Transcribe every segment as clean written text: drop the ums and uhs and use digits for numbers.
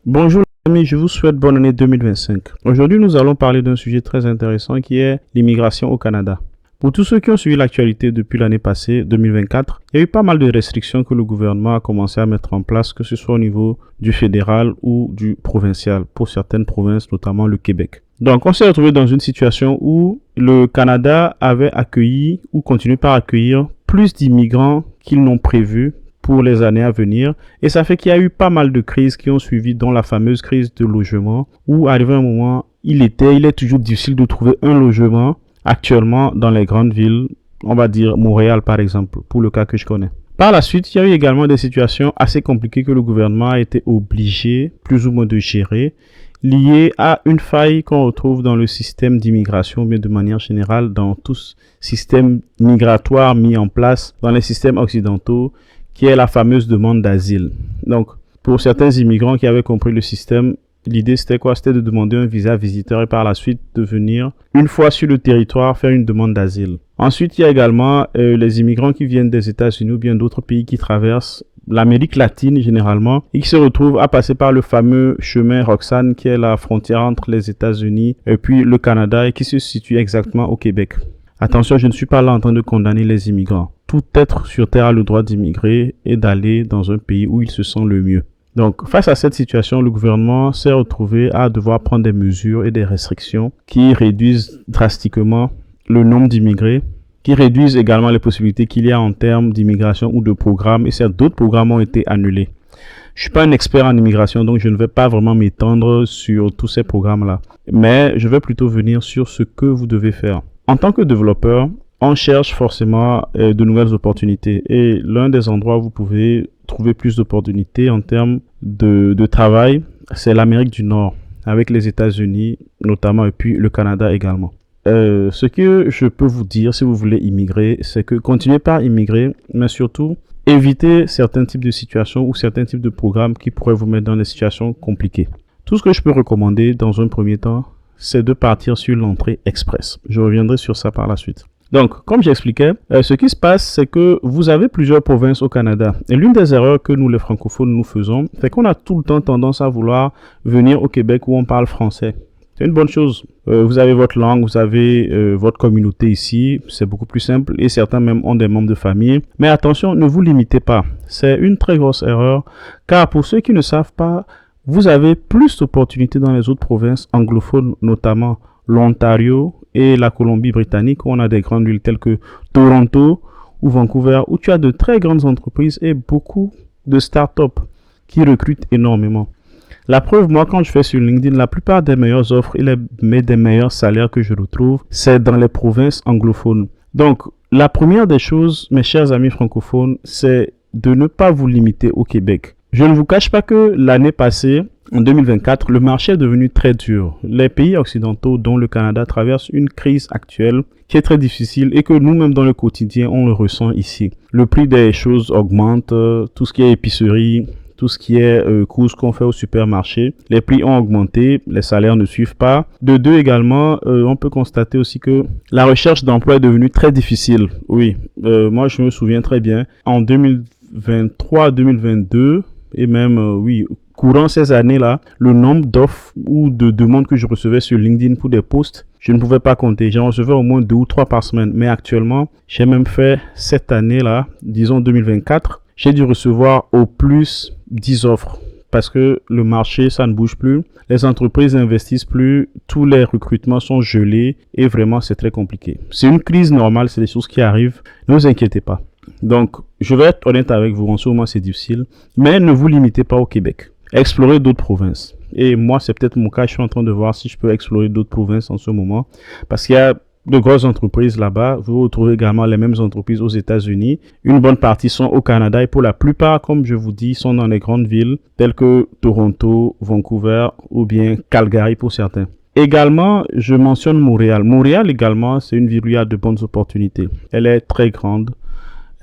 Bonjour les amis, je vous souhaite bonne année 2025. Aujourd'hui, nous allons parler d'un sujet très intéressant qui est l'immigration au Canada. Pour tous ceux qui ont suivi l'actualité depuis l'année passée, 2024, il y a eu pas mal de restrictions que le gouvernement a commencé à mettre en place, que ce soit au niveau du fédéral ou du provincial, pour certaines provinces, notamment le Québec. Donc, on s'est retrouvé dans une situation où le Canada avait accueilli ou continue par accueillir plus d'immigrants qu'ils n'ont prévu pour les années à venir. Et ça fait qu'il y a eu pas mal de crises qui ont suivi, dont la fameuse crise de logement, où arrivé un moment, il est toujours difficile de trouver un logement actuellement dans les grandes villes, on va dire Montréal par exemple, pour le cas que je connais. Par la suite, il y a eu également des situations assez compliquées que le gouvernement a été obligé plus ou moins de gérer, liées à une faille qu'on retrouve dans le système d'immigration, mais de manière générale dans tout système migratoire mis en place dans les systèmes occidentaux, qui est la fameuse demande d'asile. Donc, pour certains immigrants qui avaient compris le système, l'idée c'était quoi? C'était de demander un visa visiteur et par la suite de venir, une fois sur le territoire, faire une demande d'asile. Ensuite, il y a également les immigrants qui viennent des États-Unis ou bien d'autres pays qui traversent l'Amérique latine généralement et qui se retrouvent à passer par le fameux chemin Roxane qui est la frontière entre les États-Unis et puis le Canada et qui se situe exactement au Québec. Attention, je ne suis pas là en train de condamner les immigrants. Tout être sur terre a le droit d'immigrer et d'aller dans un pays où il se sent le mieux. Donc, face à cette situation, le gouvernement s'est retrouvé à devoir prendre des mesures et des restrictions qui réduisent drastiquement le nombre d'immigrés, qui réduisent également les possibilités qu'il y a en termes d'immigration ou de programmes, et certes, d'autres programmes ont été annulés. Je suis pas un expert en immigration, donc je ne vais pas vraiment m'étendre sur tous ces programmes-là. Mais je vais plutôt venir sur ce que vous devez faire. En tant que développeur, on cherche forcément de nouvelles opportunités. Et l'un des endroits où vous pouvez trouver plus d'opportunités en termes de travail, c'est l'Amérique du Nord, avec les États-Unis notamment et puis le Canada également. Ce que je peux vous dire si vous voulez immigrer, c'est que continuez par immigrer, mais surtout évitez certains types de situations ou certains types de programmes qui pourraient vous mettre dans des situations compliquées. Tout ce que je peux recommander dans un premier temps, c'est de partir sur l'entrée express. Je reviendrai sur ça par la suite. Donc, comme j'expliquais, ce qui se passe, c'est que vous avez plusieurs provinces au Canada. Et l'une des erreurs que nous, les francophones, nous faisons, c'est qu'on a tout le temps tendance à vouloir venir au Québec où on parle français. C'est une bonne chose. Vous avez votre langue, vous avez votre communauté ici. C'est beaucoup plus simple et certains même ont des membres de famille. Mais attention, ne vous limitez pas. C'est une très grosse erreur car pour ceux qui ne savent pas, vous avez plus d'opportunités dans les autres provinces anglophones, notamment l'Ontario et la Colombie-Britannique, où on a des grandes villes telles que Toronto ou Vancouver, où tu as de très grandes entreprises et beaucoup de startups qui recrutent énormément. La preuve, moi, quand je fais sur LinkedIn, la plupart des meilleures offres et des meilleurs salaires que je retrouve, c'est dans les provinces anglophones. Donc, la première des choses, mes chers amis francophones, c'est de ne pas vous limiter au Québec. Je ne vous cache pas que l'année passée, en 2024, le marché est devenu très dur. Les pays occidentaux, dont le Canada, traversent une crise actuelle qui est très difficile et que nous-mêmes dans le quotidien, on le ressent ici. Le prix des choses augmente, tout ce qui est épicerie, tout ce qui est courses qu'on fait au supermarché, les prix ont augmenté, les salaires ne suivent pas. De deux également, on peut constater aussi que la recherche d'emploi est devenue très difficile. Oui, moi je me souviens très bien, en 2023-2022, et même, courant ces années-là, le nombre d'offres ou de demandes que je recevais sur LinkedIn pour des posts, je ne pouvais pas compter. J'en recevais au moins 2 ou 3 par semaine. Mais actuellement, j'ai même fait cette année-là, disons 2024, j'ai dû recevoir au plus 10 offres. Parce que le marché, ça ne bouge plus. Les entreprises n'investissent plus. Tous les recrutements sont gelés. Et vraiment, c'est très compliqué. C'est une crise normale. C'est des choses qui arrivent. Ne vous inquiétez pas. Donc, je vais être honnête avec vous, en ce moment c'est difficile, mais ne vous limitez pas au Québec. Explorez d'autres provinces. Et moi, c'est peut-être mon cas, je suis en train de voir si je peux explorer d'autres provinces en ce moment, parce qu'il y a de grosses entreprises là-bas. Vous retrouvez également les mêmes entreprises aux États-Unis. Une bonne partie sont au Canada et pour la plupart, comme je vous dis, sont dans les grandes villes telles que Toronto, Vancouver ou bien Calgary pour certains. Également, je mentionne Montréal. Montréal également, c'est une ville où il y a de bonnes opportunités. Elle est très grande.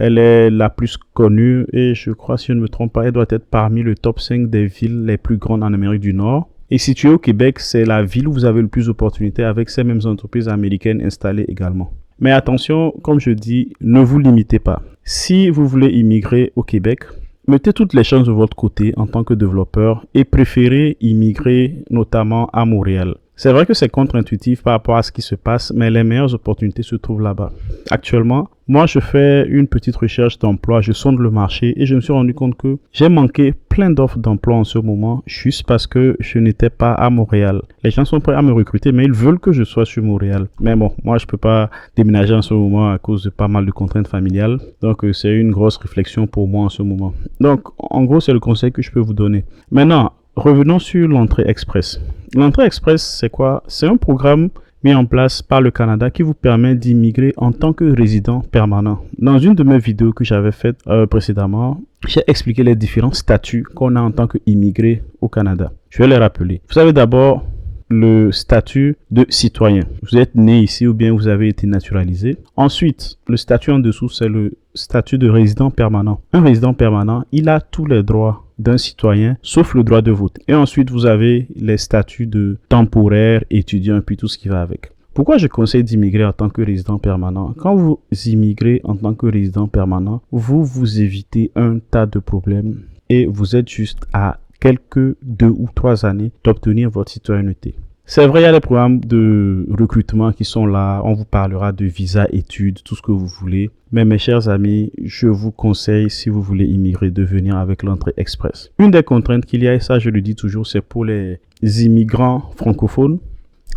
Elle est la plus connue et je crois, si je ne me trompe pas, elle doit être parmi le top 5 des villes les plus grandes en Amérique du Nord. Et située au Québec, c'est la ville où vous avez le plus d'opportunités avec ces mêmes entreprises américaines installées également. Mais attention, comme je dis, ne vous limitez pas. Si vous voulez immigrer au Québec, Mettez toutes les chances de votre côté en tant que développeur et préférez immigrer notamment à Montréal. C'est vrai que c'est contre-intuitif par rapport à ce qui se passe, mais les meilleures opportunités se trouvent là-bas. Actuellement, moi, je fais une petite recherche d'emploi, je sonde le marché et je me suis rendu compte que j'ai manqué plein d'offres d'emploi en ce moment juste parce que je n'étais pas à Montréal. Les gens sont prêts à me recruter, mais ils veulent que je sois sur Montréal. Mais bon, moi, je peux pas déménager en ce moment à cause de pas mal de contraintes familiales. Donc, c'est une grosse réflexion pour moi en ce moment. Donc, en gros, c'est le conseil que je peux vous donner. Maintenant, revenons sur l'entrée express. L'entrée express, c'est quoi? C'est un programme mis en place par le Canada qui vous permet d'immigrer en tant que résident permanent. Dans une de mes vidéos que j'avais faites précédemment, j'ai expliqué les différents statuts qu'on a en tant qu'immigré au Canada. Je vais les rappeler. Vous avez d'abord le statut de citoyen. Vous êtes né ici ou bien vous avez été naturalisé. Ensuite, le statut en dessous, c'est le statut de résident permanent. Un résident permanent, il a tous les droits d'un citoyen, sauf le droit de vote. Et ensuite, vous avez les statuts de temporaire, étudiant, et puis tout ce qui va avec. Pourquoi je conseille d'immigrer en tant que résident permanent? Quand vous immigrez en tant que résident permanent, vous évitez un tas de problèmes et vous êtes juste à quelques 2 ou 3 années d'obtenir votre citoyenneté. C'est vrai, il y a des programmes de recrutement qui sont là. On vous parlera de visa, études, tout ce que vous voulez. Mais mes chers amis, je vous conseille, si vous voulez immigrer, de venir avec l'entrée express. Une des contraintes qu'il y a, et ça je le dis toujours, c'est pour les immigrants francophones.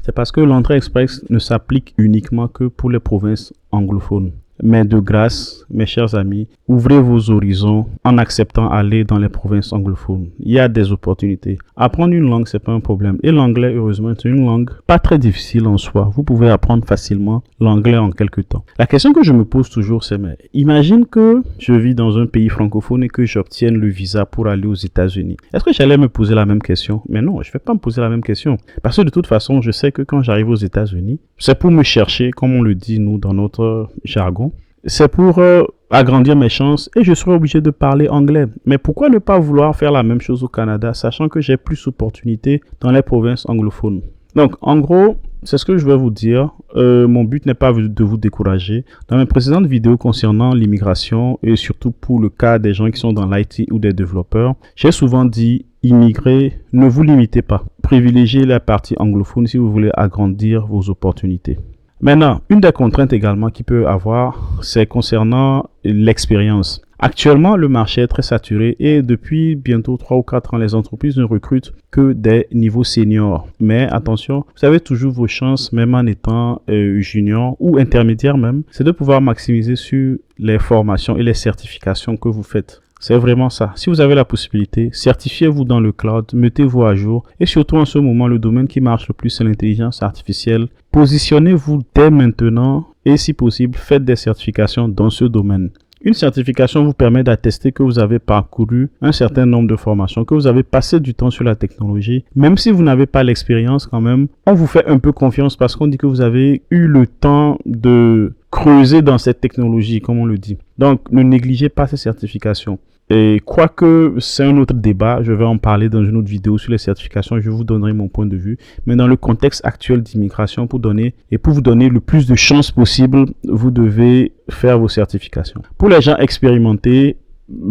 C'est parce que l'entrée express ne s'applique uniquement que pour les provinces anglophones. Mais de grâce, mes chers amis, ouvrez vos horizons en acceptant d'aller dans les provinces anglophones. Il y a des opportunités. Apprendre une langue, c'est pas un problème. Et l'anglais, heureusement, c'est une langue pas très difficile en soi. Vous pouvez apprendre facilement l'anglais en quelques temps. La question que je me pose toujours, c'est, mais imagine que je vis dans un pays francophone et que j'obtienne le visa pour aller aux États-Unis. Est-ce que j'allais me poser la même question? Mais non, je vais pas me poser la même question. Parce que de toute façon, je sais que quand j'arrive aux États-Unis, c'est pour me chercher, comme on le dit nous dans notre jargon. C'est pour agrandir mes chances et je serai obligé de parler anglais. Mais pourquoi ne pas vouloir faire la même chose au Canada, sachant que j'ai plus d'opportunités dans les provinces anglophones? Donc, en gros, c'est ce que je vais vous dire. Mon but n'est pas de vous décourager. Dans mes précédentes vidéos concernant l'immigration et surtout pour le cas des gens qui sont dans l'IT ou des développeurs, j'ai souvent dit, immigrer, ne vous limitez pas. Privilégiez la partie anglophone si vous voulez agrandir vos opportunités. Maintenant, une des contraintes également qu'il peut avoir, c'est concernant l'expérience. Actuellement, le marché est très saturé et depuis bientôt 3 ou 4 ans, les entreprises ne recrutent que des niveaux seniors. Mais attention, vous avez toujours vos chances, même en étant junior ou intermédiaire même, c'est de pouvoir maximiser sur les formations et les certifications que vous faites. C'est vraiment ça. Si vous avez la possibilité, certifiez-vous dans le cloud, mettez-vous à jour et surtout en ce moment, le domaine qui marche le plus, c'est l'intelligence artificielle. Positionnez-vous dès maintenant et si possible, faites des certifications dans ce domaine. Une certification vous permet d'attester que vous avez parcouru un certain nombre de formations, que vous avez passé du temps sur la technologie. Même si vous n'avez pas l'expérience quand même, on vous fait un peu confiance parce qu'on dit que vous avez eu le temps de creuser dans cette technologie, comme on le dit. Donc, ne négligez pas ces certifications. Et quoique c'est un autre débat, je vais en parler dans une autre vidéo sur les certifications, je vous donnerai mon point de vue. Mais dans le contexte actuel d'immigration, pour vous donner le plus de chances possible, vous devez faire vos certifications. Pour les gens expérimentés,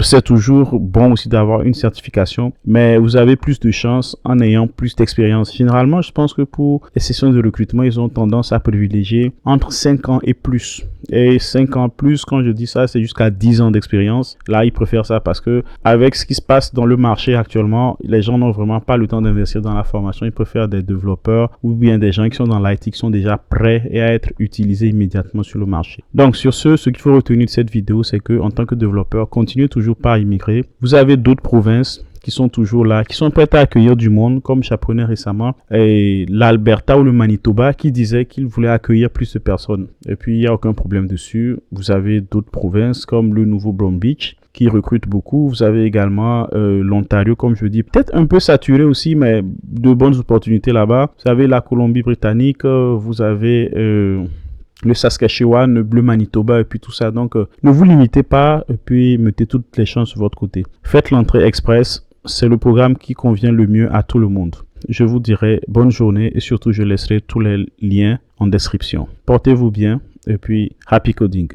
c'est toujours bon aussi d'avoir une certification, mais vous avez plus de chances en ayant plus d'expérience. Généralement, je pense que pour les sessions de recrutement, ils ont tendance à privilégier entre 5 ans et plus. Et 5 ans plus, quand je dis ça, c'est jusqu'à 10 ans d'expérience. Là, ils préfèrent ça parce que avec ce qui se passe dans le marché actuellement, les gens n'ont vraiment pas le temps d'investir dans la formation. Ils préfèrent des développeurs ou bien des gens qui sont dans l'IT, qui sont déjà prêts et à être utilisés immédiatement sur le marché. Donc, sur ce qu'il faut retenir de cette vidéo, c'est que en tant que développeur, continuez toujours par immigrer. Vous avez d'autres provinces qui sont toujours là, qui sont prêtes à accueillir du monde, comme j'apprenais récemment, et l'Alberta ou le Manitoba qui disaient qu'ils voulaient accueillir plus de personnes. Et puis, il n'y a aucun problème dessus. Vous avez d'autres provinces comme le Nouveau-Brunswick qui recrutent beaucoup. Vous avez également l'Ontario, comme je dis, peut-être un peu saturé aussi, mais de bonnes opportunités là-bas. Vous avez la Colombie-Britannique, vous avez le Saskatchewan, le Manitoba et puis tout ça. Donc, ne vous limitez pas et puis mettez toutes les chances de votre côté. Faites l'entrée express. C'est le programme qui convient le mieux à tout le monde. Je vous dirai bonne journée et surtout je laisserai tous les liens en description. Portez-vous bien et puis happy coding.